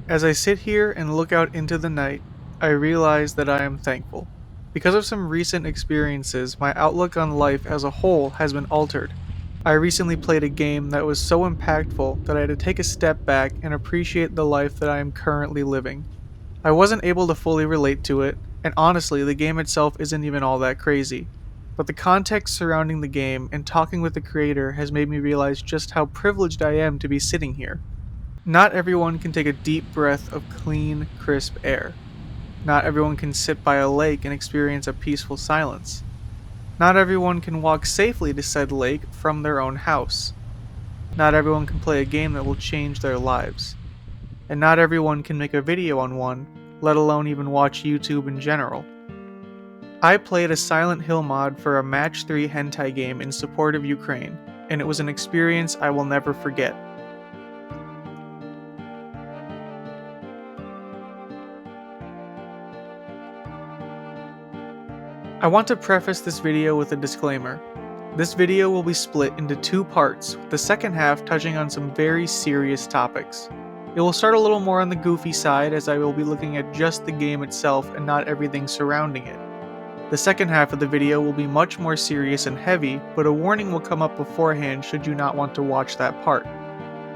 As I sit here and look out into the night, I realize that I am thankful. Because of some recent experiences, my outlook on life as a whole has been altered. I recently played a game that was so impactful that I had to take a step back and appreciate the life that I am currently living. I wasn't able to fully relate to it, and honestly, the game itself isn't even all that crazy. But the context surrounding the game and talking with the creator has made me realize just how privileged I am to be sitting here. Not everyone can take a deep breath of clean, crisp air. Not everyone can sit by a lake and experience a peaceful silence. Not everyone can walk safely to said lake from their own house. Not everyone can play a game that will change their lives. And not everyone can make a video on one, let alone even watch YouTube in general. I played a Silent Hill mod for a Match 3 Hentai game in support of Ukraine, and it was an experience I will never forget. I want to preface this video with a disclaimer. This video will be split into two parts, with the second half touching on some very serious topics. It will start a little more on the goofy side, as I will be looking at just the game itself and not everything surrounding it. The second half of the video will be much more serious and heavy, but a warning will come up beforehand should you not want to watch that part.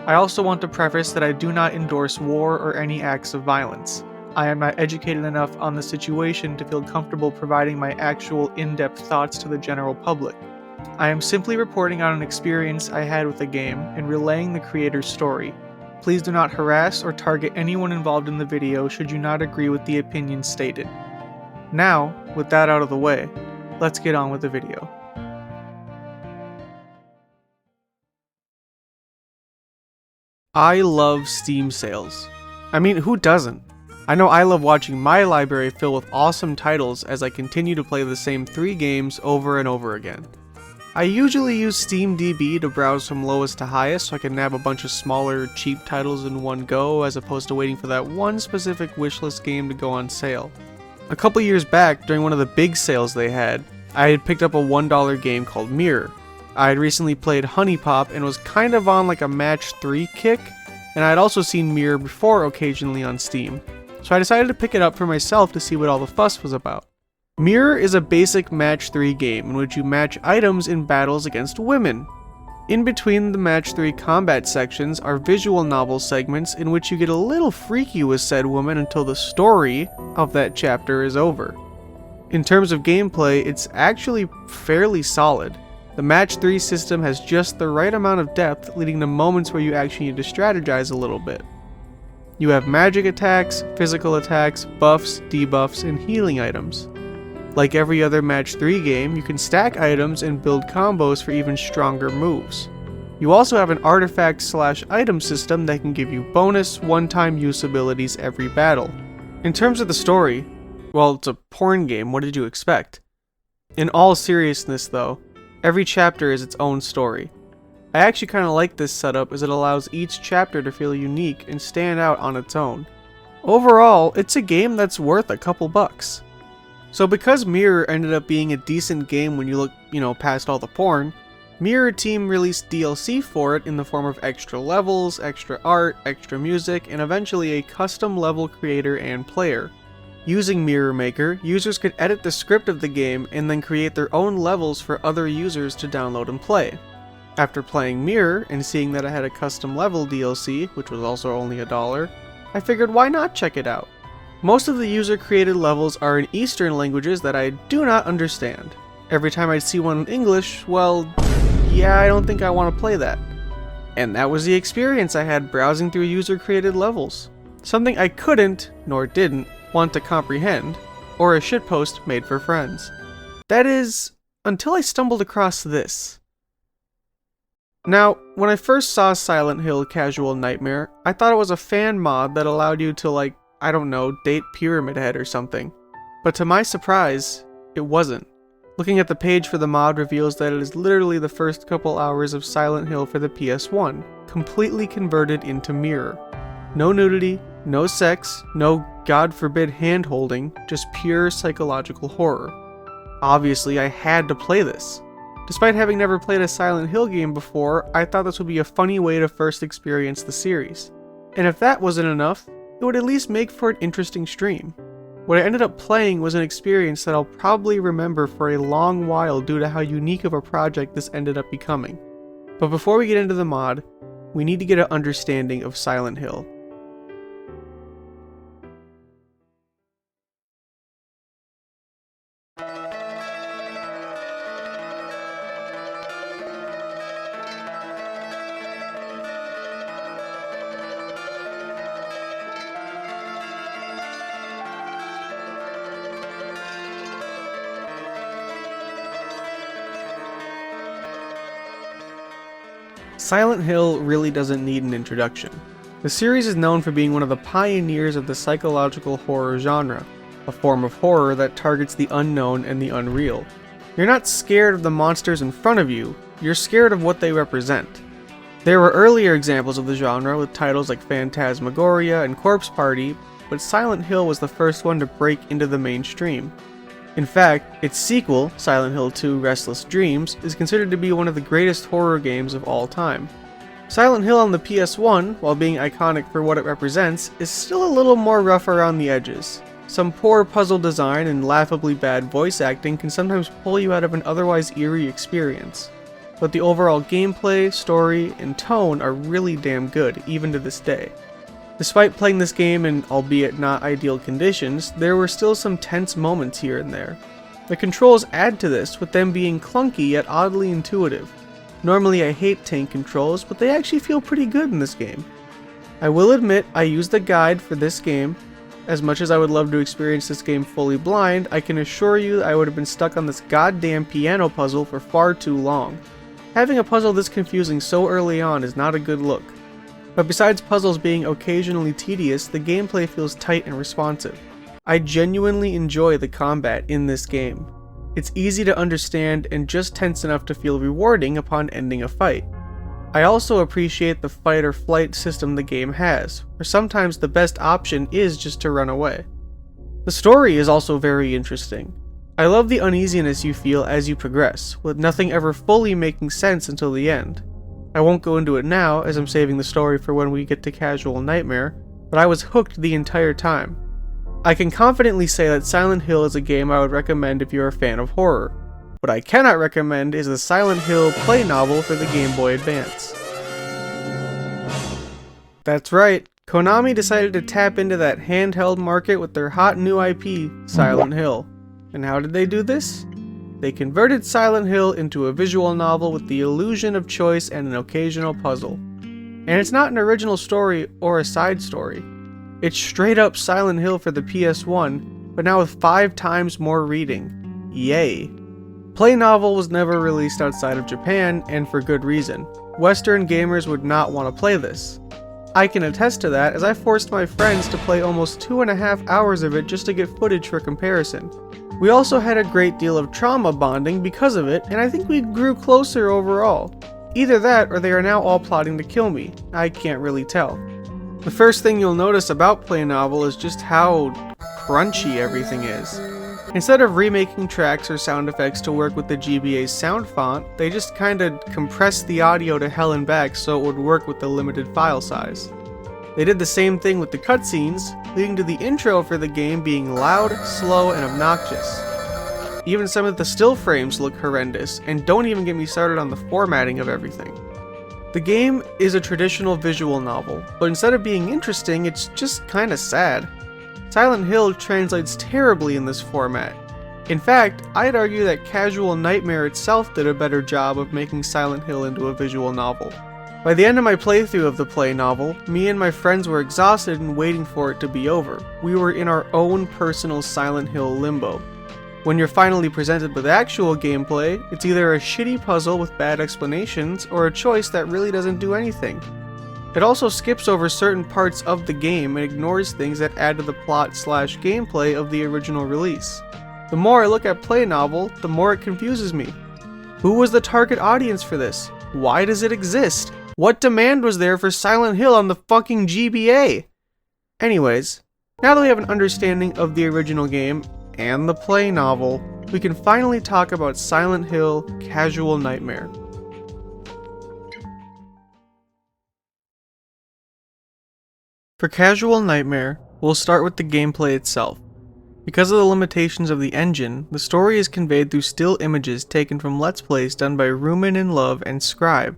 I also want to preface that I do not endorse war or any acts of violence. I am not educated enough on the situation to feel comfortable providing my actual in-depth thoughts to the general public. I am simply reporting on an experience I had with the game and relaying the creator's story. Please do not harass or target anyone involved in the video should you not agree with the opinions stated. Now, with that out of the way, let's get on with the video. I love Steam sales. I mean, who doesn't? I know I love watching my library fill with awesome titles as I continue to play the same 3 games over and over again. I usually use SteamDB to browse from lowest to highest so I can nab a bunch of smaller, cheap titles in one go as opposed to waiting for that one specific wishlist game to go on sale. A couple years back, during one of the big sales they had, I had picked up a $1 game called Mirror. I had recently played Honey Pop and was kind of on like a Match 3 kick, and I had also seen Mirror before occasionally on Steam. So I decided to pick it up for myself to see what all the fuss was about. Mirror is a basic Match 3 game in which you match items in battles against women. In between the Match 3 combat sections are visual novel segments in which you get a little freaky with said woman until the story of that chapter is over. In terms of gameplay, it's actually fairly solid. The Match 3 system has just the right amount of depth, leading to moments where you actually need to strategize a little bit. You have magic attacks, physical attacks, buffs, debuffs, and healing items. Like every other Match 3 game, you can stack items and build combos for even stronger moves. You also have an artifact/item system that can give you bonus, one-time use abilities every battle. In terms of the story, well, it's a porn game, what did you expect? In all seriousness though, every chapter is its own story. I actually kind of like this setup as it allows each chapter to feel unique and stand out on its own. Overall, it's a game that's worth a couple bucks. So because Mirror ended up being a decent game when you look, past all the porn, Mirror Team released DLC for it in the form of extra levels, extra art, extra music, and eventually a custom level creator and player. Using Mirror Maker, users could edit the script of the game and then create their own levels for other users to download and play. After playing Mirror and seeing that it had a custom level DLC, which was also only $1, I figured why not check it out. Most of the user-created levels are in Eastern languages that I do not understand. Every time I'd see one in English, well, yeah, I don't think I want to play that. And that was the experience I had browsing through user-created levels. Something I couldn't, nor didn't, want to comprehend, or a shitpost made for friends. That is, until I stumbled across this. Now, when I first saw Silent Hill Casual Nightmare, I thought it was a fan mod that allowed you to date Pyramid Head or something. But to my surprise, it wasn't. Looking at the page for the mod reveals that it is literally the first couple hours of Silent Hill for the PS1, completely converted into Mirror. No nudity, no sex, no God forbid hand-holding, just pure psychological horror. Obviously, I had to play this. Despite having never played a Silent Hill game before, I thought this would be a funny way to first experience the series. And if that wasn't enough, it it would at least make for an interesting stream. What I ended up playing was an experience that I'll probably remember for a long while due to how unique of a project this ended up becoming. But before we get into the mod, we need to get an understanding of Silent Hill. Silent Hill really doesn't need an introduction. The series is known for being one of the pioneers of the psychological horror genre, a form of horror that targets the unknown and the unreal. You're not scared of the monsters in front of you, you're scared of what they represent. There were earlier examples of the genre with titles like Phantasmagoria and Corpse Party, but Silent Hill was the first one to break into the mainstream. In fact, its sequel, Silent Hill 2: Restless Dreams, is considered to be one of the greatest horror games of all time. Silent Hill on the PS1, while being iconic for what it represents, is still a little more rough around the edges. Some poor puzzle design and laughably bad voice acting can sometimes pull you out of an otherwise eerie experience. But the overall gameplay, story, and tone are really damn good, even to this day. Despite playing this game in albeit not ideal conditions, there were still some tense moments here and there. The controls add to this, with them being clunky yet oddly intuitive. Normally I hate tank controls, but they actually feel pretty good in this game. I will admit I used a guide for this game. As much as I would love to experience this game fully blind, I can assure you I would have been stuck on this goddamn piano puzzle for far too long. Having a puzzle this confusing so early on is not a good look. But besides puzzles being occasionally tedious, the gameplay feels tight and responsive. I genuinely enjoy the combat in this game. It's easy to understand and just tense enough to feel rewarding upon ending a fight. I also appreciate the fight or flight system the game has, where sometimes the best option is just to run away. The story is also very interesting. I love the uneasiness you feel as you progress, with nothing ever fully making sense until the end. I won't go into it now, as I'm saving the story for when we get to Casual Nightmare, but I was hooked the entire time. I can confidently say that Silent Hill is a game I would recommend if you're a fan of horror. What I cannot recommend is the Silent Hill play novel for the Game Boy Advance. That's right, Konami decided to tap into that handheld market with their hot new IP, Silent Hill. And how did they do this? They converted Silent Hill into a visual novel with the illusion of choice and an occasional puzzle. And it's not an original story or a side story. It's straight up Silent Hill for the PS1, but now with 5 times more reading. Yay. Play Novel was never released outside of Japan, and for good reason. Western gamers would not want to play this. I can attest to that, as I forced my friends to play almost 2.5 hours of it just to get footage for comparison. We also had a great deal of trauma bonding because of it, and I think we grew closer overall. Either that, or they are now all plotting to kill me. I can't really tell. The first thing you'll notice about Play Novel is just how crunchy everything is. Instead of remaking tracks or sound effects to work with the GBA's sound font, they just kinda compressed the audio to hell and back so it would work with the limited file size. They did the same thing with the cutscenes, leading to the intro for the game being loud, slow, and obnoxious. Even some of the still frames look horrendous, and don't even get me started on the formatting of everything. The game is a traditional visual novel, but instead of being interesting, it's just kinda sad. Silent Hill translates terribly in this format. In fact, I'd argue that Casual Nightmare itself did a better job of making Silent Hill into a visual novel. By the end of my playthrough of the Play Novel, me and my friends were exhausted and waiting for it to be over. We were in our own personal Silent Hill limbo. When you're finally presented with actual gameplay, it's either a shitty puzzle with bad explanations, or a choice that really doesn't do anything. It also skips over certain parts of the game and ignores things that add to the plot/gameplay of the original release. The more I look at Play Novel, the more it confuses me. Who was the target audience for this? Why does it exist? What demand was there for Silent Hill on the fucking GBA? Anyways, now that we have an understanding of the original game and the Play Novel, we can finally talk about Silent Hill Casual Nightmare. For Casual Nightmare, we'll start with the gameplay itself. Because of the limitations of the engine, the story is conveyed through still images taken from Let's Plays done by Rumen in Love and Scribe.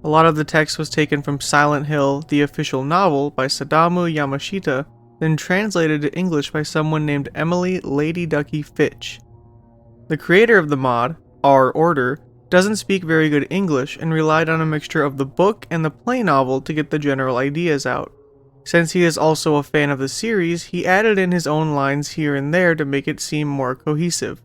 A lot of the text was taken from Silent Hill, the official novel by Sadamu Yamashita, then translated to English by someone named Emily Lady Ducky Fitch. The creator of the mod, R. Order, doesn't speak very good English and relied on a mixture of the book and the play novel to get the general ideas out. Since he is also a fan of the series, he added in his own lines here and there to make it seem more cohesive.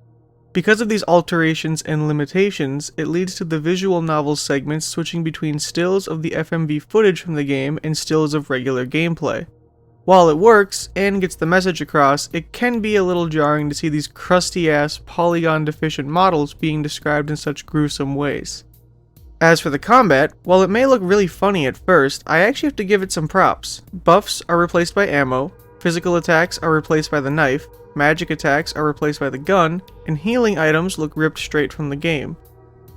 Because of these alterations and limitations, it leads to the visual novel segments switching between stills of the FMV footage from the game and stills of regular gameplay. While it works, and gets the message across, it can be a little jarring to see these crusty-ass, polygon-deficient models being described in such gruesome ways. As for the combat, while it may look really funny at first, I actually have to give it some props. Buffs are replaced by ammo, physical attacks are replaced by the knife, magic attacks are replaced by the gun, and healing items look ripped straight from the game.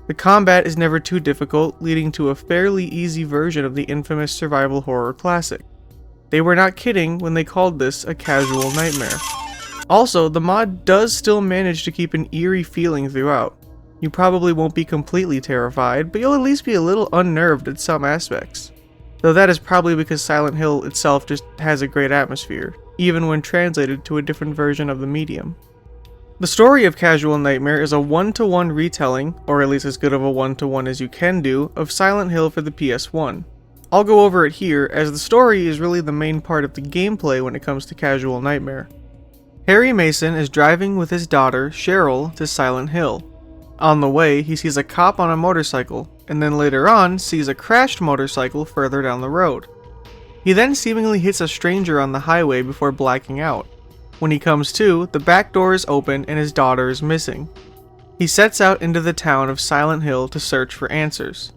The combat is never too difficult, leading to a fairly easy version of the infamous survival horror classic. They were not kidding when they called this a casual nightmare. Also, the mod does still manage to keep an eerie feeling throughout. You probably won't be completely terrified, but you'll at least be a little unnerved at some aspects. Though that is probably because Silent Hill itself just has a great atmosphere, even when translated to a different version of the medium. The story of Casual Nightmare is a one-to-one retelling, or at least as good of a one-to-one as you can do, of Silent Hill for the PS1. I'll go over it here, as the story is really the main part of the gameplay when it comes to Casual Nightmare. Harry Mason is driving with his daughter, Cheryl, to Silent Hill. On the way, he sees a cop on a motorcycle, and then later on sees a crashed motorcycle further down the road. He then seemingly hits a stranger on the highway before blacking out. When he comes to, the back door is open and his daughter is missing. He sets out into the town of Silent Hill to search for answers.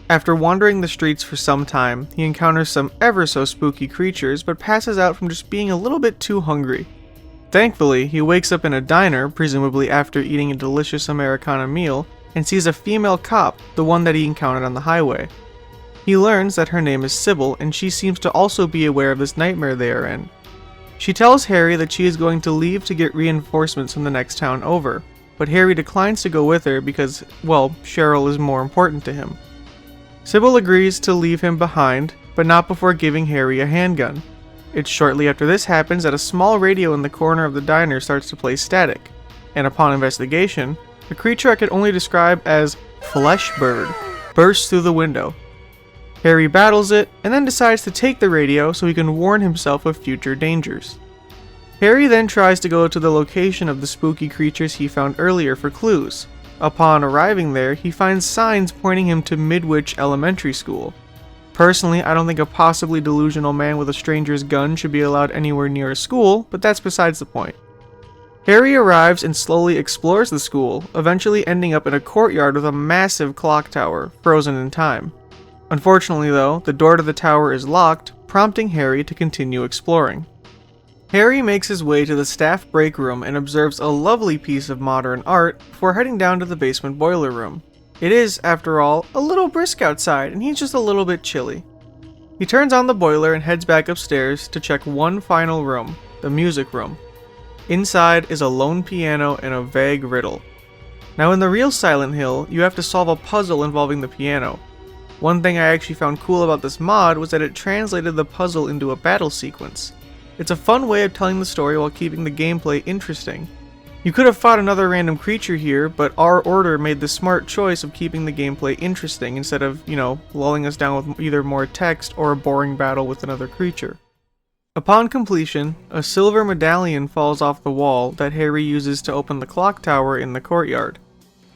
After wandering the streets for some time, he encounters some ever so spooky creatures but passes out from just being a little bit too hungry. Thankfully, he wakes up in a diner, presumably after eating a delicious Americana meal, and sees a female cop, the one that he encountered on the highway. He learns that her name is Sybil, and she seems to also be aware of this nightmare they are in. She tells Harry that she is going to leave to get reinforcements from the next town over, but Harry declines to go with her because, well, Cheryl is more important to him. Sybil agrees to leave him behind, but not before giving Harry a handgun. It's shortly after this happens that a small radio in the corner of the diner starts to play static, and upon investigation, a creature I could only describe as Fleshbird bursts through the window. Harry battles it, and then decides to take the radio so he can warn himself of future dangers. Harry then tries to go to the location of the spooky creatures he found earlier for clues. Upon arriving there, he finds signs pointing him to Midwich Elementary School. Personally, I don't think a possibly delusional man with a stranger's gun should be allowed anywhere near a school, but that's besides the point. Harry arrives and slowly explores the school, eventually ending up in a courtyard with a massive clock tower, frozen in time. Unfortunately though, the door to the tower is locked, prompting Harry to continue exploring. Harry makes his way to the staff break room and observes a lovely piece of modern art before heading down to the basement boiler room. It is, after all, a little brisk outside, and he's just a little bit chilly. He turns on the boiler and heads back upstairs to check one final room, the music room. Inside is a lone piano and a vague riddle. Now in the real Silent Hill, you have to solve a puzzle involving the piano. One thing I actually found cool about this mod was that it translated the puzzle into a battle sequence. It's a fun way of telling the story while keeping the gameplay interesting. You could have fought another random creature here, but our order made the smart choice of keeping the gameplay interesting instead of, lulling us down with either more text or a boring battle with another creature. Upon completion, a silver medallion falls off the wall that Harry uses to open the clock tower in the courtyard.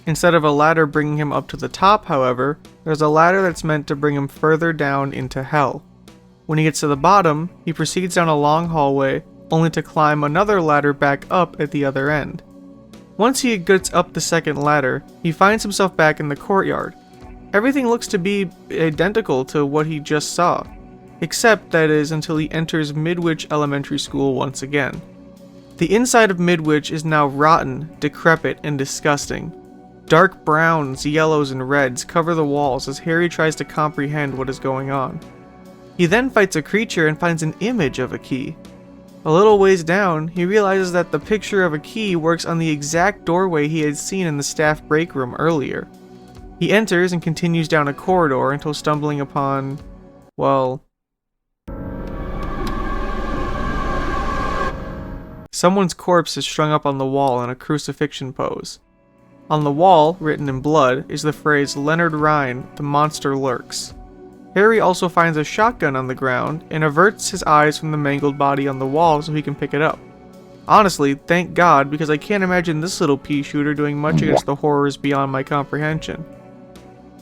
Instead of a ladder bringing him up to the top, however, there's a ladder that's meant to bring him further down into hell. When he gets to the bottom, he proceeds down a long hallway, only to climb another ladder back up at the other end. Once he gets up the second ladder, he finds himself back in the courtyard. Everything looks to be identical to what he just saw, except that is until he enters Midwich Elementary School once again. The inside of Midwich is now rotten, decrepit, and disgusting. Dark browns, yellows, and reds cover the walls as Harry tries to comprehend what is going on. He then fights a creature and finds an image of a key. A little ways down, he realizes that the picture of a key works on the exact doorway he had seen in the staff break room earlier. He enters and continues down a corridor until stumbling upon, well, someone's corpse is strung up on the wall in a crucifixion pose. On the wall, written in blood, is the phrase "Leonard Rhine, the monster lurks." Harry also finds a shotgun on the ground and averts his eyes from the mangled body on the wall so he can pick it up. Honestly, thank God, because I can't imagine this little pea shooter doing much against the horrors beyond my comprehension.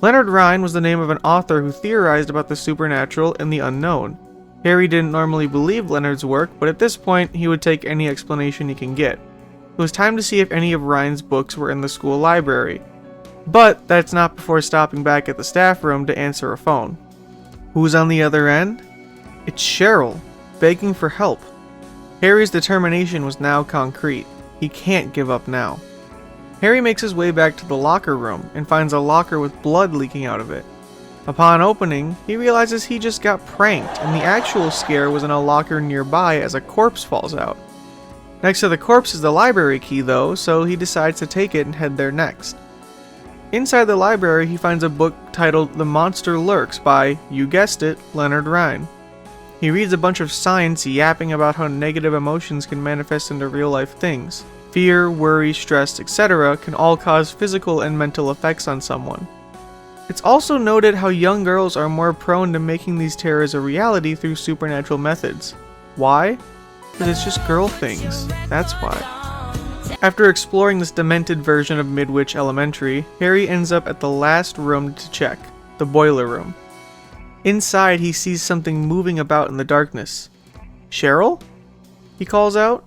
Leonard Rhine was the name of an author who theorized about the supernatural and the unknown. Harry didn't normally believe Leonard's work, but at this point, he would take any explanation he can get. It was time to see if any of Rhine's books were in the school library. But that's not before stopping back at the staff room to answer a phone. Who's on the other end? It's Cheryl, begging for help. Harry's determination was now concrete. He can't give up now. Harry makes his way back to the locker room and finds a locker with blood leaking out of it. Upon opening, he realizes he just got pranked and the actual scare was in a locker nearby as a corpse falls out. Next to the corpse is the library key though, so he decides to take it and head there next. Inside the library, he finds a book titled The Monster Lurks by, you guessed it, Leonard Rhine. He reads a bunch of science yapping about how negative emotions can manifest into real-life things. Fear, worry, stress, etc. can all cause physical and mental effects on someone. It's also noted how young girls are more prone to making these terrors a reality through supernatural methods. Why? Because it's just girl things. That's why. After exploring this demented version of Midwich Elementary, Harry ends up at the last room to check, the boiler room. Inside, he sees something moving about in the darkness. Cheryl? He calls out.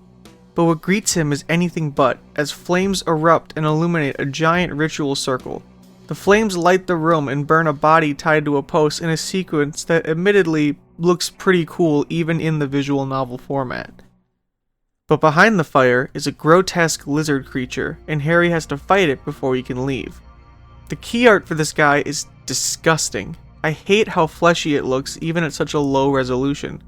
But what greets him is anything but, as flames erupt and illuminate a giant ritual circle. The flames light the room and burn a body tied to a post in a sequence that admittedly looks pretty cool even in the visual novel format. But behind the fire is a grotesque lizard creature, and Harry has to fight it before he can leave. The key art for this guy is disgusting. I hate how fleshy it looks even at such a low resolution.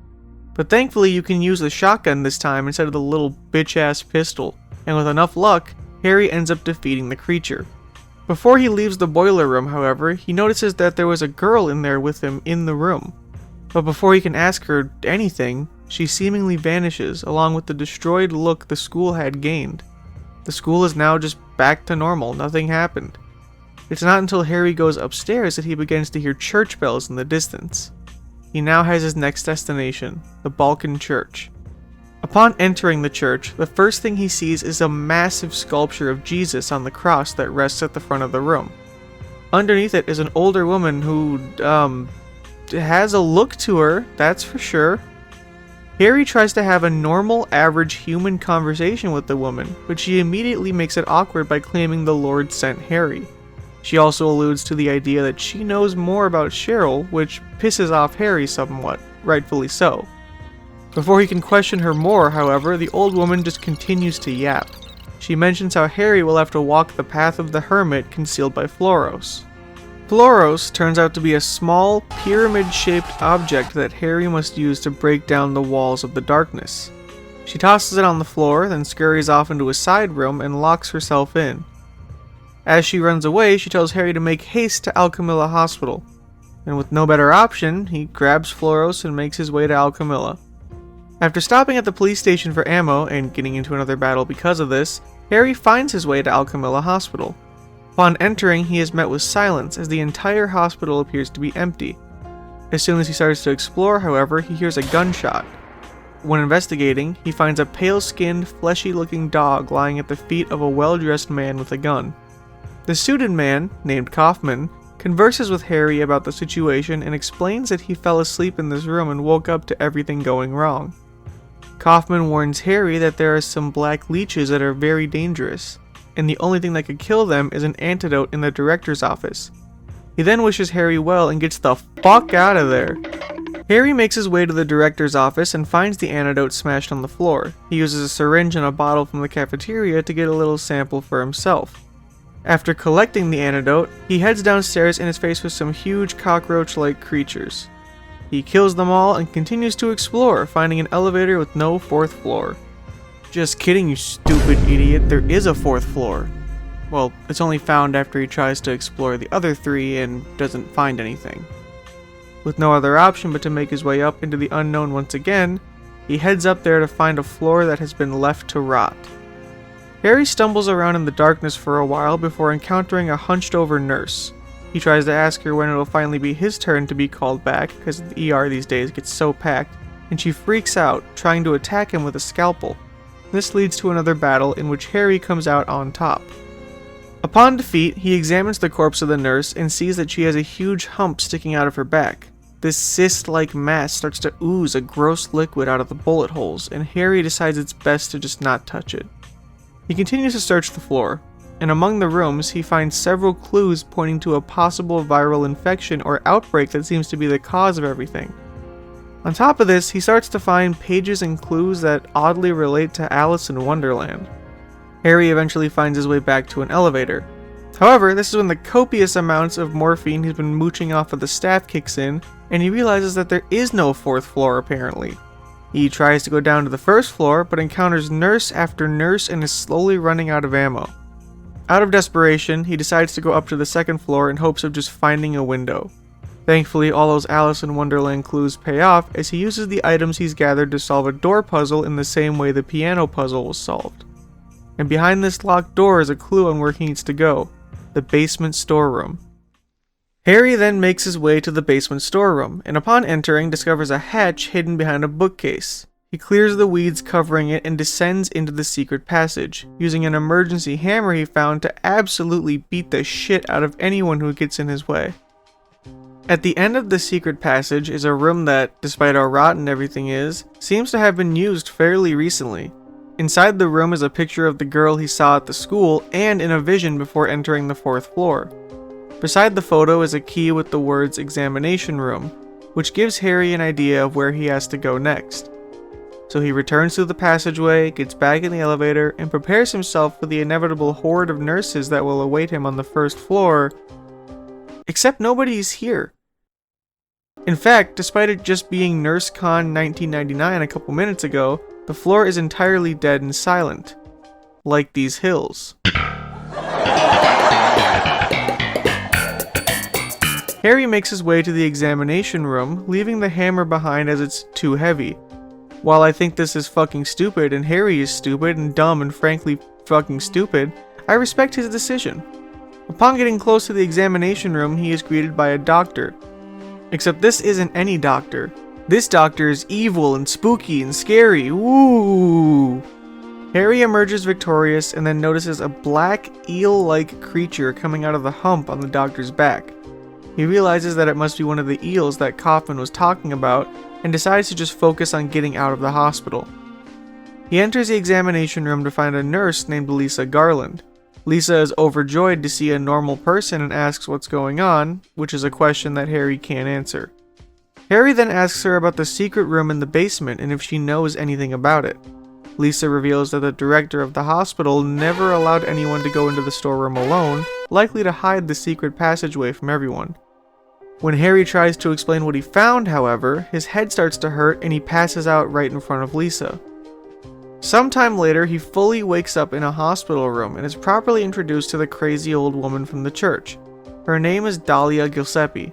But thankfully you can use the shotgun this time instead of the little bitch-ass pistol, and with enough luck, Harry ends up defeating the creature. Before he leaves the boiler room, however, he notices that there was a girl in there with him in the room. But before he can ask her anything, she seemingly vanishes along with the destroyed look the school had gained. The school is now just back to normal, nothing happened. It's not until Harry goes upstairs that he begins to hear church bells in the distance. He now has his next destination, the Balkan Church. Upon entering the church, the first thing he sees is a massive sculpture of Jesus on the cross that rests at the front of the room. Underneath it is an older woman who, has a look to her, that's for sure. Harry tries to have a normal, average human conversation with the woman, but she immediately makes it awkward by claiming the Lord sent Harry. She also alludes to the idea that she knows more about Cheryl, which pisses off Harry somewhat, rightfully so. Before he can question her more, however, the old woman just continues to yap. She mentions how Harry will have to walk the path of the hermit concealed by Floros. Floros turns out to be a small, pyramid-shaped object that Harry must use to break down the walls of the darkness. She tosses it on the floor, then scurries off into a side room and locks herself in. As she runs away, she tells Harry to make haste to Alchemilla Hospital. And with no better option, he grabs Floros and makes his way to Alchemilla. After stopping at the police station for ammo and getting into another battle because of this, Harry finds his way to Alchemilla Hospital. Upon entering, he is met with silence as the entire hospital appears to be empty. As soon as he starts to explore, however, he hears a gunshot. When investigating, he finds a pale-skinned, fleshy-looking dog lying at the feet of a well-dressed man with a gun. The suited man, named Kaufman, converses with Harry about the situation and explains that he fell asleep in this room and woke up to everything going wrong. Kaufman warns Harry that there are some black leeches that are very dangerous, and the only thing that could kill them is an antidote in the director's office. He then wishes Harry well and gets the fuck out of there. Harry makes his way to the director's office and finds the antidote smashed on the floor. He uses a syringe and a bottle from the cafeteria to get a little sample for himself. After collecting the antidote, he heads downstairs and is faced with some huge cockroach-like creatures. He kills them all and continues to explore, finding an elevator with no 4th floor. Just kidding, you stupid idiot, there is a 4th floor. Well, it's only found after he tries to explore the other 3 and doesn't find anything. With no other option but to make his way up into the unknown once again, he heads up there to find a floor that has been left to rot. Harry stumbles around in the darkness for a while before encountering a hunched-over nurse. He tries to ask her when it'll finally be his turn to be called back, because the ER these days gets so packed, and she freaks out, trying to attack him with a scalpel. This leads to another battle in which Harry comes out on top. Upon defeat, he examines the corpse of the nurse and sees that she has a huge hump sticking out of her back. This cyst-like mass starts to ooze a gross liquid out of the bullet holes, and Harry decides it's best to just not touch it. He continues to search the floor, and among the rooms he finds several clues pointing to a possible viral infection or outbreak that seems to be the cause of everything. On top of this, he starts to find pages and clues that oddly relate to Alice in Wonderland. Harry eventually finds his way back to an elevator. However, this is when the copious amounts of morphine he's been mooching off of the staff kicks in, and he realizes that there is no 4th floor apparently. He tries to go down to the 1st floor, but encounters nurse after nurse and is slowly running out of ammo. Out of desperation, he decides to go up to the 2nd floor in hopes of just finding a window. Thankfully, all those Alice in Wonderland clues pay off as he uses the items he's gathered to solve a door puzzle in the same way the piano puzzle was solved. And behind this locked door is a clue on where he needs to go, the basement storeroom. Harry then makes his way to the basement storeroom, and upon entering discovers a hatch hidden behind a bookcase. He clears the weeds covering it and descends into the secret passage, using an emergency hammer he found to absolutely beat the shit out of anyone who gets in his way. At the end of the secret passage is a room that, despite how rotten everything is, seems to have been used fairly recently. Inside the room is a picture of the girl he saw at the school and in a vision before entering the 4th floor. Beside the photo is a key with the words examination room, which gives Harry an idea of where he has to go next. So he returns to the passageway, gets back in the elevator, and prepares himself for the inevitable horde of nurses that will await him on the 1st floor, except nobody's here. In fact, despite it just being NurseCon 1999 a couple minutes ago, the floor is entirely dead and silent. Like these hills. Harry makes his way to the examination room, leaving the hammer behind as it's too heavy. While I think this is fucking stupid, and Harry is stupid and dumb and frankly fucking stupid, I respect his decision. Upon getting close to the examination room, he is greeted by a doctor. Except this isn't any doctor. This doctor is evil and spooky and scary. Ooh! Harry emerges victorious and then notices a black, eel-like creature coming out of the hump on the doctor's back. He realizes that it must be one of the eels that Kaufman was talking about, and decides to just focus on getting out of the hospital. He enters the examination room to find a nurse named Lisa Garland. Lisa is overjoyed to see a normal person and asks what's going on, which is a question that Harry can't answer. Harry then asks her about the secret room in the basement and if she knows anything about it. Lisa reveals that the director of the hospital never allowed anyone to go into the storeroom alone, likely to hide the secret passageway from everyone. When Harry tries to explain what he found, however, his head starts to hurt and he passes out right in front of Lisa. Sometime later, he fully wakes up in a hospital room and is properly introduced to the crazy old woman from the church. Her name is Dahlia Giuseppe,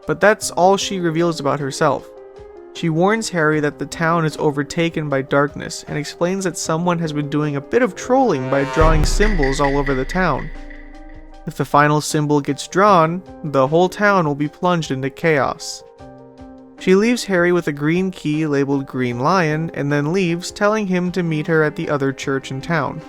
but that's all she reveals about herself. She warns Harry that the town is overtaken by darkness and explains that someone has been doing a bit of trolling by drawing symbols all over the town. If the final symbol gets drawn, the whole town will be plunged into chaos. She leaves Harry with a green key labeled Green Lion and then leaves, telling him to meet her at the other church in town.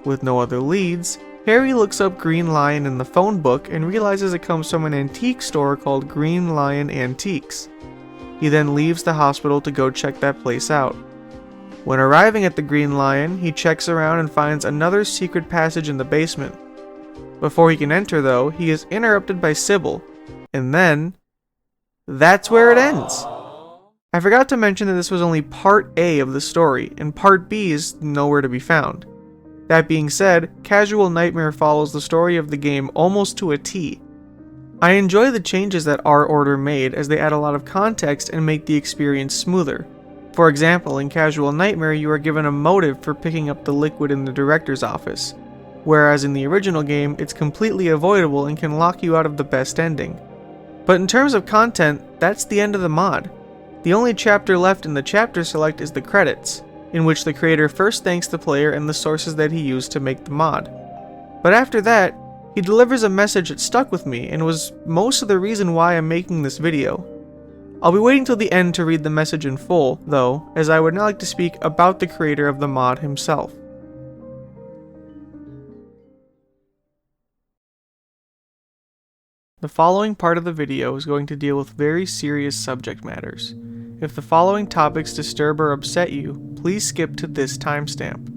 With no other leads, Harry looks up Green Lion in the phone book and realizes it comes from an antique store called Green Lion Antiques. He then leaves the hospital to go check that place out. When arriving at the Green Lion, he checks around and finds another secret passage in the basement. Before he can enter though, he is interrupted by Sybil, and then that's where it ends. I forgot to mention that this was only part A of the story, and part B is nowhere to be found. That being said, Casual Nightmare follows the story of the game almost to a T. I enjoy the changes that Our Order made as they add a lot of context and make the experience smoother. For example, in Casual Nightmare you are given a motive for picking up the liquid in the director's office, whereas in the original game it's completely avoidable and can lock you out of the best ending. But in terms of content, that's the end of the mod. The only chapter left in the chapter select is the credits, in which the creator first thanks the player and the sources that he used to make the mod. But after that, he delivers a message that stuck with me and was most of the reason why I'm making this video. I'll be waiting till the end to read the message in full, though, as I would now like to speak about the creator of the mod himself. The following part of the video is going to deal with very serious subject matters. If the following topics disturb or upset you, please skip to this timestamp.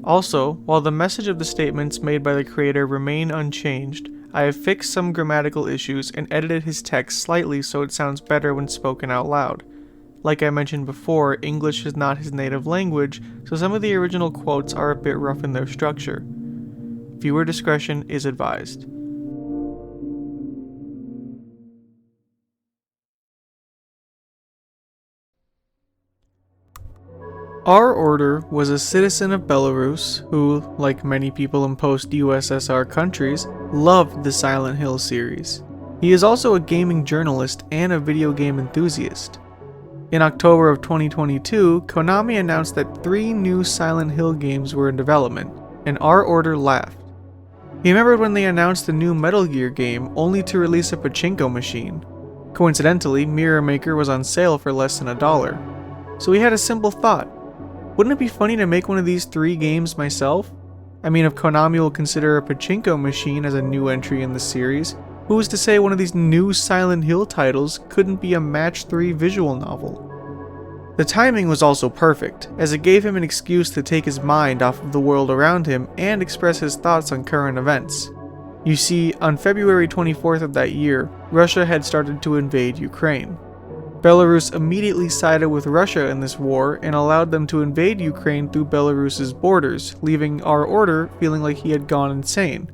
Also, while the message of the statements made by the creator remain unchanged, I have fixed some grammatical issues and edited his text slightly so it sounds better when spoken out loud. Like I mentioned before, English is not his native language, so some of the original quotes are a bit rough in their structure. Viewer discretion is advised. Our Order was a citizen of Belarus who, like many people in post-USSR countries, loved the Silent Hill series. He is also a gaming journalist and a video game enthusiast. In October of 2022, Konami announced that 3 new Silent Hill games were in development, and Our Order laughed. He remembered when they announced the new Metal Gear game only to release a pachinko machine. Coincidentally, Mirror Maker was on sale for less than $1. So he had a simple thought. Wouldn't it be funny to make one of these 3 games myself? I mean, if Konami will consider a pachinko machine as a new entry in the series, who's to say one of these new Silent Hill titles couldn't be a match 3 visual novel? The timing was also perfect, as it gave him an excuse to take his mind off of the world around him and express his thoughts on current events. You see, on February 24th of that year, Russia had started to invade Ukraine. Belarus immediately sided with Russia in this war and allowed them to invade Ukraine through Belarus's borders, leaving Our Order feeling like he had gone insane.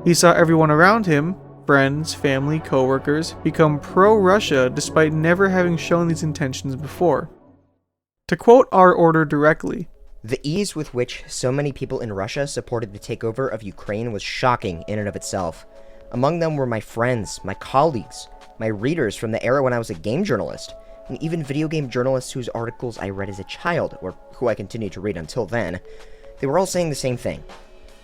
He saw everyone around him, friends, family, co-workers, become pro-Russia despite never having shown these intentions before. To quote Our Order directly, "The ease with which so many people in Russia supported the takeover of Ukraine was shocking in and of itself. Among them were my friends, my colleagues, my readers from the era when I was a game journalist, and even video game journalists whose articles I read as a child, or who I continue to read until then. They were all saying the same thing.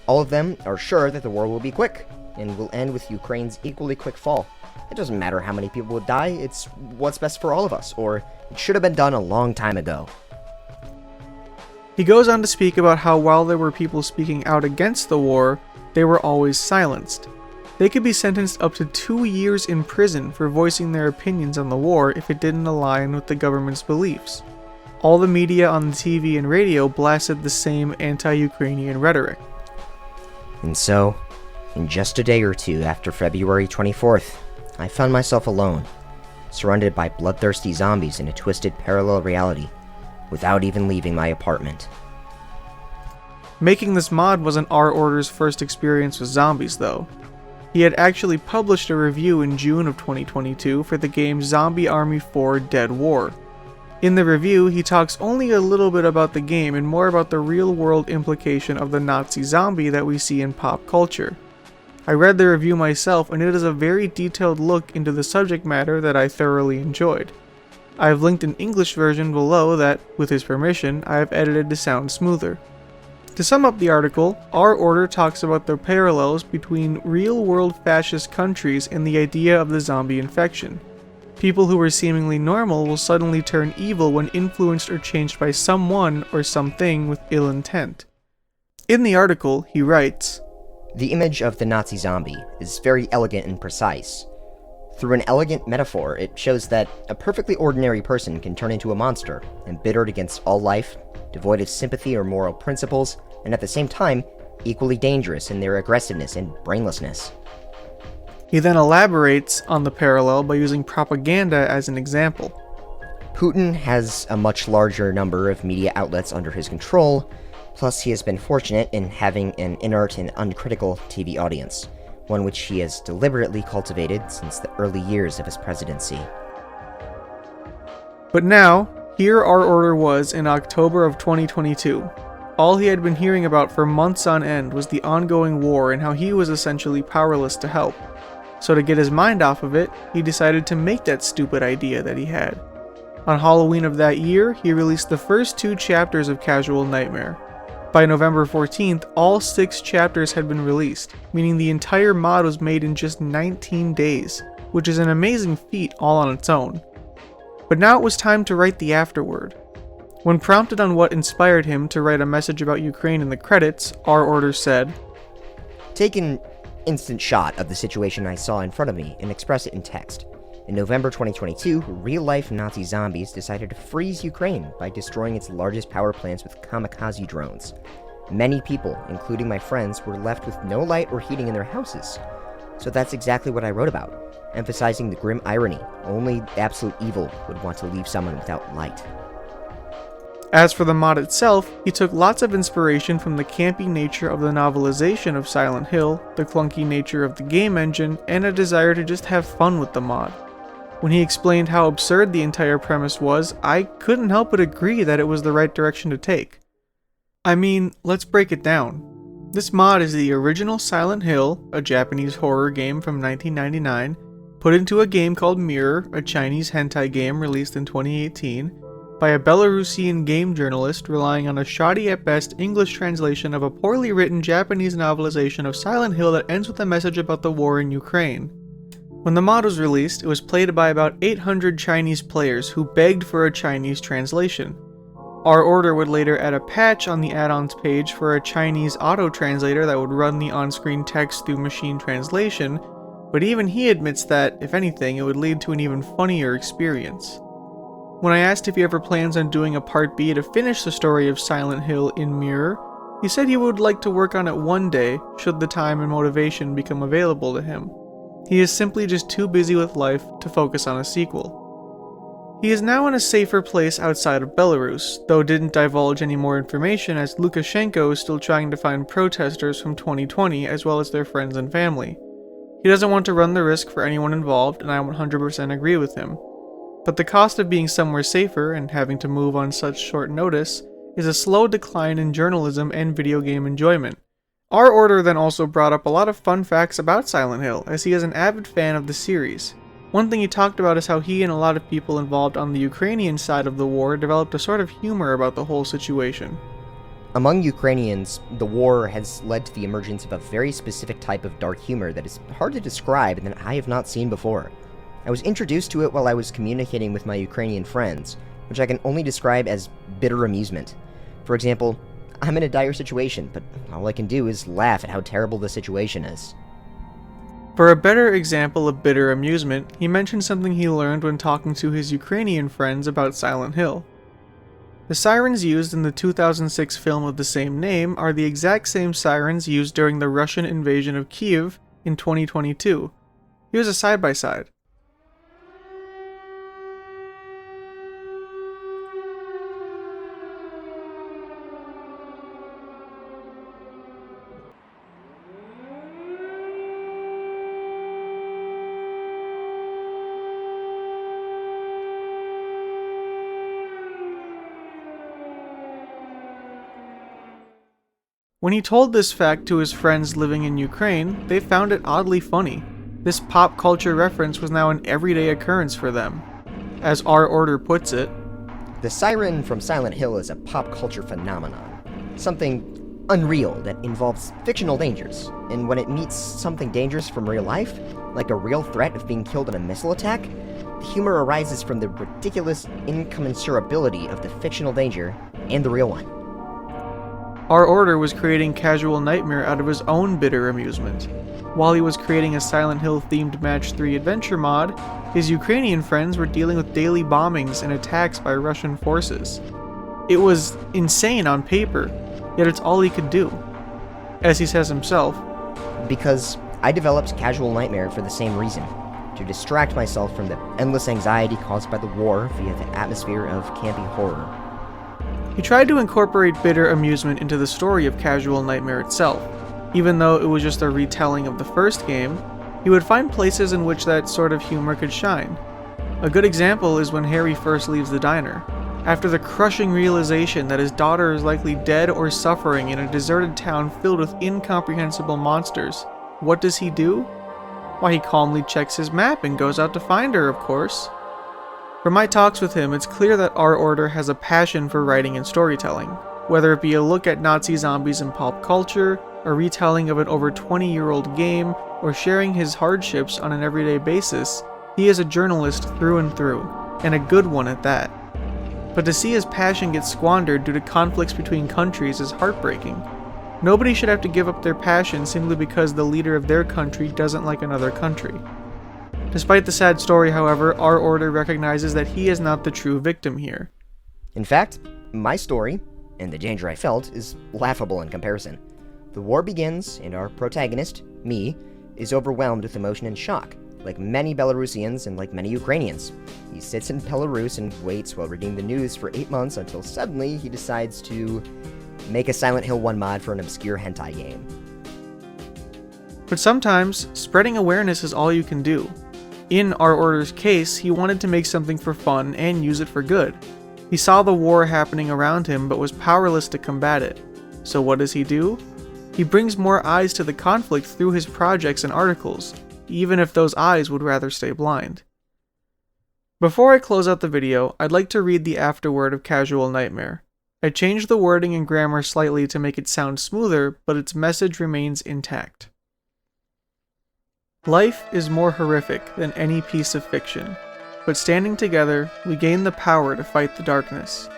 All of them are sure that the war will be quick, and will end with Ukraine's equally quick fall. It doesn't matter how many people would die, it's what's best for all of us, or it should have been done a long time ago." He goes on to speak about how while there were people speaking out against the war, they were always silenced. They could be sentenced up to 2 years in prison for voicing their opinions on the war if it didn't align with the government's beliefs. All the media on the TV and radio blasted the same anti-Ukrainian rhetoric. And so, in just a day or two after February 24th, I found myself alone, surrounded by bloodthirsty zombies in a twisted parallel reality, without even leaving my apartment. Making this mod wasn't Our Order's first experience with zombies, though. He had actually published a review in June of 2022 for the game Zombie Army 4 Dead War. In the review, he talks only a little bit about the game and more about the real-world implication of the Nazi zombie that we see in pop culture. I read the review myself, and it is a very detailed look into the subject matter that I thoroughly enjoyed. I have linked an English version below that, with his permission, I have edited to sound smoother. To sum up the article, Our Order talks about the parallels between real-world fascist countries and the idea of the zombie infection. People who were seemingly normal will suddenly turn evil when influenced or changed by someone or something with ill intent. In the article, he writes, "The image of the Nazi zombie is very elegant and precise. Through an elegant metaphor, it shows that a perfectly ordinary person can turn into a monster, embittered against all life, devoid of sympathy or moral principles, and at the same time, equally dangerous in their aggressiveness and brainlessness." He then elaborates on the parallel by using propaganda as an example. "Putin has a much larger number of media outlets under his control, Plus, he has been fortunate in having an inert and uncritical TV audience, one which he has deliberately cultivated since the early years of his presidency. But now, here our order was in October of 2022. All he had been hearing about for months on end was the ongoing war and how he was essentially powerless to help. So to get his mind off of it, he decided to make that stupid idea that he had. On Halloween of that year, he released the first 2 chapters of Casual Nightmare. By November 14th, all 6 chapters had been released, meaning the entire mod was made in just 19 days, which is an amazing feat all on its own. But now it was time to write the afterword. When prompted on what inspired him to write a message about Ukraine in the credits, our order said, Take an instant shot of the situation I saw in front of me and express it in text. In November 2022, real-life Nazi zombies decided to freeze Ukraine by destroying its largest power plants with kamikaze drones. Many people, including my friends, were left with no light or heating in their houses. So that's exactly what I wrote about, emphasizing the grim irony. Only absolute evil would want to leave someone without light. As for the mod itself, he took lots of inspiration from the campy nature of the novelization of Silent Hill, the clunky nature of the game engine, and a desire to just have fun with the mod. When he explained how absurd the entire premise was, I couldn't help but agree that it was the right direction to take. I mean, let's break it down. This mod is the original Silent Hill, a Japanese horror game from 1999, put into a game called Mirror, a Chinese hentai game released in 2018, by a Belarusian game journalist relying on a shoddy at best English translation of a poorly written Japanese novelization of Silent Hill that ends with a message about the war in Ukraine. When the mod was released, it was played by about 800 Chinese players who begged for a Chinese translation. Our order would later add a patch on the add-ons page for a Chinese auto-translator that would run the on-screen text through machine translation, but even he admits that, if anything, it would lead to an even funnier experience. When I asked if he ever plans on doing a Part B to finish the story of Silent Hill in Mirror, he said he would like to work on it one day, should the time and motivation become available to him. He is simply just too busy with life to focus on a sequel. He is now in a safer place outside of Belarus, though didn't divulge any more information as Lukashenko is still trying to find protesters from 2020 as well as their friends and family. He doesn't want to run the risk for anyone involved, and I 100% agree with him. But the cost of being somewhere safer and having to move on such short notice is a slow decline in journalism and video game enjoyment. Our order then also brought up a lot of fun facts about Silent Hill, as he is an avid fan of the series. One thing he talked about is how he and a lot of people involved on the Ukrainian side of the war developed a sort of humor about the whole situation. Among Ukrainians, the war has led to the emergence of a very specific type of dark humor that is hard to describe and that I have not seen before. I was introduced to it while I was communicating with my Ukrainian friends, which I can only describe as bitter amusement. For example, I'm in a dire situation, but all I can do is laugh at how terrible the situation is. For a better example of bitter amusement, he mentioned something he learned when talking to his Ukrainian friends about Silent Hill. The sirens used in the 2006 film of the same name are the exact same sirens used during the Russian invasion of Kyiv in 2022. Here's a side-by-side. When he told this fact to his friends living in Ukraine, they found it oddly funny. This pop culture reference was now an everyday occurrence for them. As our order puts it, the siren from Silent Hill is a pop culture phenomenon. Something unreal that involves fictional dangers, and when it meets something dangerous from real life, like a real threat of being killed in a missile attack, the humor arises from the ridiculous incommensurability of the fictional danger and the real one. Our order was creating Casual Nightmare out of his own bitter amusement. While he was creating a Silent Hill themed Match 3 adventure mod, his Ukrainian friends were dealing with daily bombings and attacks by Russian forces. It was insane on paper, yet it's all he could do. As he says himself, because I developed Casual Nightmare for the same reason, to distract myself from the endless anxiety caused by the war via the atmosphere of campy horror. He tried to incorporate bitter amusement into the story of Casual Nightmare itself. Even though it was just a retelling of the first game, he would find places in which that sort of humor could shine. A good example is when Harry first leaves the diner. After the crushing realization that his daughter is likely dead or suffering in a deserted town filled with incomprehensible monsters, what does he do? Why, he calmly checks his map and goes out to find her, of course. From my talks with him, it's clear that our order has a passion for writing and storytelling. Whether it be a look at Nazi zombies in pulp culture, a retelling of an over 20-year-old game, or sharing his hardships on an everyday basis, he is a journalist through and through, and a good one at that. But to see his passion get squandered due to conflicts between countries is heartbreaking. Nobody should have to give up their passion simply because the leader of their country doesn't like another country. Despite the sad story, however, our order recognizes that he is not the true victim here. In fact, my story, and the danger I felt, is laughable in comparison. The war begins, and our protagonist, me, is overwhelmed with emotion and shock. Like many Belarusians and like many Ukrainians, he sits in Belarus and waits while reading the news for 8 months until suddenly he decides to make a Silent Hill 1 mod for an obscure hentai game. But sometimes, spreading awareness is all you can do. In our order's case, he wanted to make something for fun and use it for good. He saw the war happening around him but was powerless to combat it. So what does he do? He brings more eyes to the conflict through his projects and articles, even if those eyes would rather stay blind. Before I close out the video, I'd like to read the afterword of Casual Nightmare. I changed the wording and grammar slightly to make it sound smoother, but its message remains intact. Life is more horrific than any piece of fiction, but standing together, we gain the power to fight the darkness.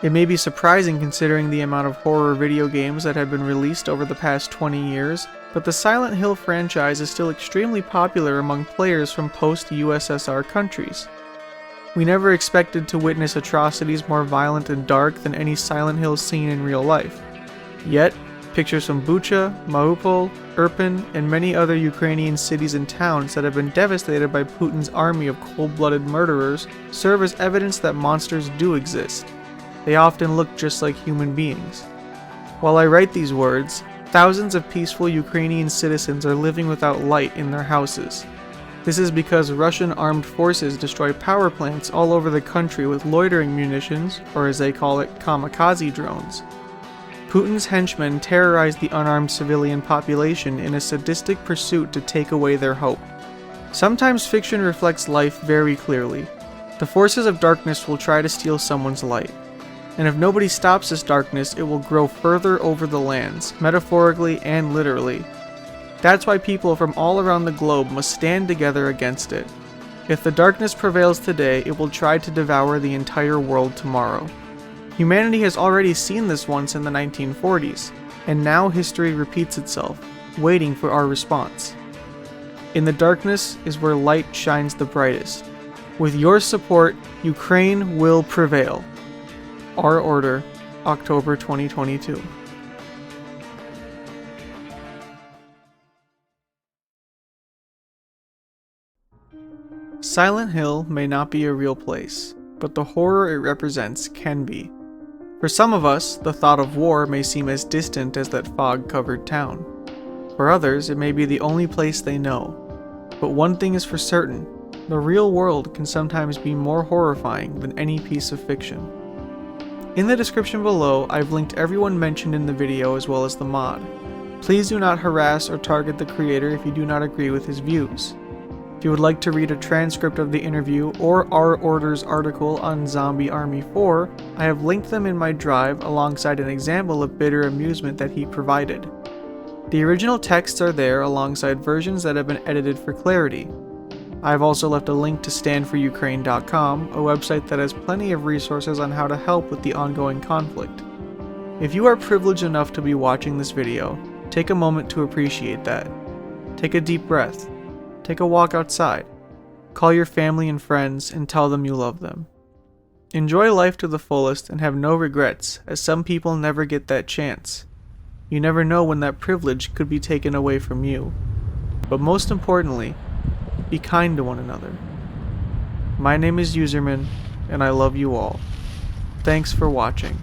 It may be surprising considering the amount of horror video games that have been released over the past 20 years, but the Silent Hill franchise is still extremely popular among players from post-USSR countries. We never expected to witness atrocities more violent and dark than any Silent Hill seen in real life. Yet, pictures from Bucha, Mariupol, Irpin, and many other Ukrainian cities and towns that have been devastated by Putin's army of cold-blooded murderers serve as evidence that monsters do exist. They often look just like human beings. While I write these words, thousands of peaceful Ukrainian citizens are living without light in their houses. This is because Russian armed forces destroy power plants all over the country with loitering munitions, or as they call it, kamikaze drones. Putin's henchmen terrorize the unarmed civilian population in a sadistic pursuit to take away their hope. Sometimes fiction reflects life very clearly. The forces of darkness will try to steal someone's light. And if nobody stops this darkness, it will grow further over the lands, metaphorically and literally. That's why people from all around the globe must stand together against it. If the darkness prevails today, it will try to devour the entire world tomorrow. Humanity has already seen this once in the 1940s, and now history repeats itself, waiting for our response. In the darkness is where light shines the brightest. With your support, Ukraine will prevail. Our Order, October 2022. Silent Hill may not be a real place, but the horror it represents can be. For some of us, the thought of war may seem as distant as that fog-covered town. For others, it may be the only place they know. But one thing is for certain, the real world can sometimes be more horrifying than any piece of fiction. In the description below, I've linked everyone mentioned in the video as well as the mod. Please do not harass or target the creator if you do not agree with his views. If you would like to read a transcript of the interview or our Order's article on Zombie Army 4, I have linked them in my drive alongside an example of bitter amusement that he provided. The original texts are there alongside versions that have been edited for clarity. I have also left a link to standforukraine.com, a website that has plenty of resources on how to help with the ongoing conflict. If you are privileged enough to be watching this video, take a moment to appreciate that. Take a deep breath. Take a walk outside. Call your family and friends and tell them you love them. Enjoy life to the fullest and have no regrets, as some people never get that chance. You never know when that privilege could be taken away from you. But most importantly, be kind to one another. My name is Userman, and I love you all. Thanks for watching.